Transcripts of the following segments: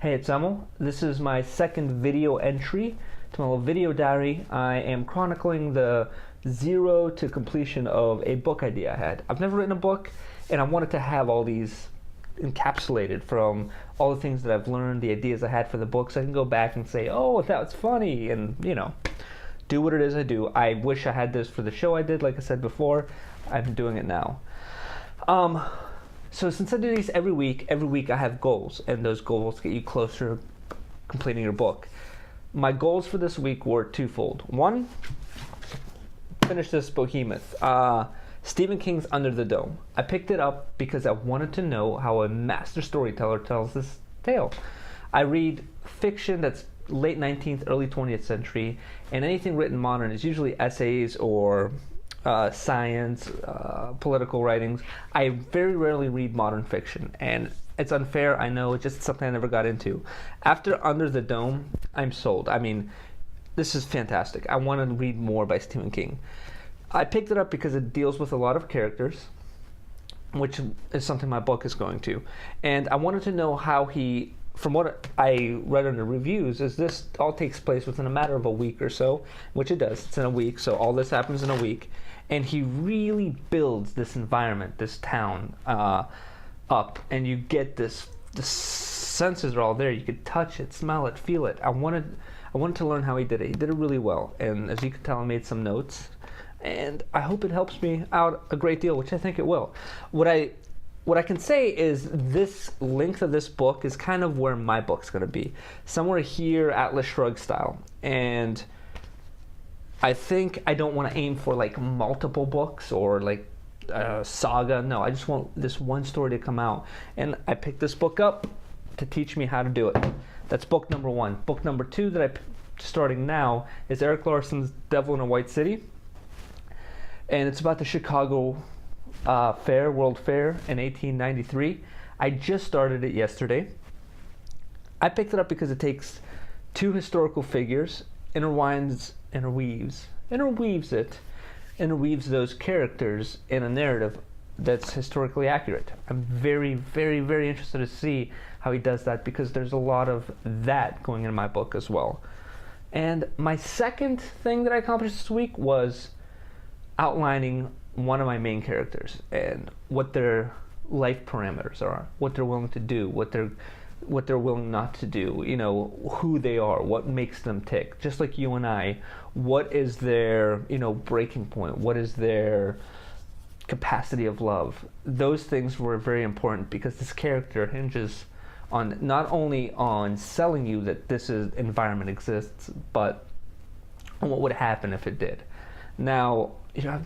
Hey, it's Emil. This is my second video entry to my little video diary. I am chronicling the zero to completion of a book idea I had. I've never written a book, and I wanted to have all these encapsulated from all the things that I've learned, the ideas I had for the book, so I can go back and say, oh, that was funny, and, do what it is I do. I wish I had this for the show I did, like I said before. I'm doing it now. So since I do these every week I have goals, and those goals get you closer to completing your book. My goals for this week were twofold. One, finish this behemoth. Stephen King's Under the Dome. I picked it up because I wanted to know how a master storyteller tells this tale. I read fiction that's late 19th, early 20th century, and anything written modern is usually essays or science, political writings. I very rarely read modern fiction, and it's unfair, I know, it's just something I never got into. After Under the Dome, I'm sold. I mean, this is fantastic. I want to read more by Stephen King. I picked it up because it deals with a lot of characters, which is something my book is going to. And I wanted to know how he, from what I read in the reviews, is this all takes place within a matter of a week or so, which it does. It's in a week, so all this happens in a week. And he really builds this environment, this town, up, and you get this. The senses are all there. You could touch it, smell it, feel it. I wanted to learn how he did it. He did it really well, and as you can tell, I made some notes, and I hope it helps me out a great deal, which I think it will. What I can say is this length of this book is kind of where my book's going to be, somewhere here, Atlas Shrugged style, and I think I don't want to aim for like multiple books or like saga. No, I just want this one story to come out. And I picked this book up to teach me how to do it. That's book number one. Book number two that I'm starting now is Erik Larson's Devil in a White City. And it's about the Chicago World Fair in 1893. I just started it yesterday. I picked it up because it takes two historical figures, interweaves those characters in a narrative that's historically accurate. I'm very, very, very interested to see how he does that, because there's a lot of that going in my book as well. And my second thing that I accomplished this week was outlining one of my main characters and what their life parameters are, what they're willing to do, what they're willing not to do, who they are, what makes them tick. Just like you and I, what is their, breaking point? What is their capacity of love? Those things were very important, because this character hinges on not only on selling you that this environment exists, but on what would happen if it did. Now,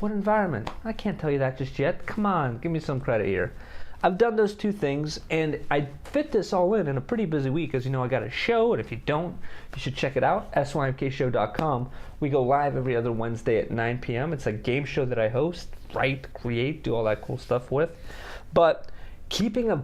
what environment? I can't tell you that just yet. Come on, give me some credit here. I've done those two things, and I fit this all in a pretty busy week. As you know, I got a show, and if you don't, you should check it out, symkshow.com. We go live every other Wednesday at 9 p.m. It's a game show that I host, write, create, do all that cool stuff with. But keeping a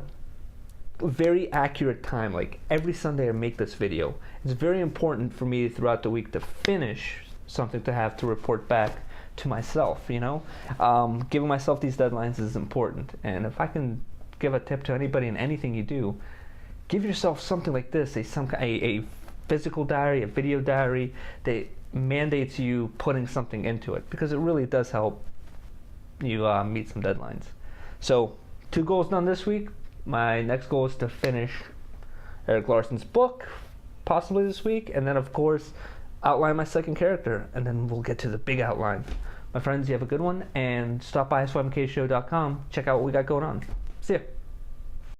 very accurate time, like every Sunday I make this video, it's very important for me throughout the week to finish something to have to report back to myself. Giving myself these deadlines is important, and if I can give a tip to anybody in anything you do, give yourself something like this, a physical diary, a video diary that mandates you putting something into it, because it really does help you meet some deadlines. So 2 goals done this week. My next goal is to finish Erik Larson's book, possibly this week, and then of course outline my second character, and then we'll get to the big outline. My friends, you have a good one, and stop by symkshow.com. Check out what we got going on. See ya.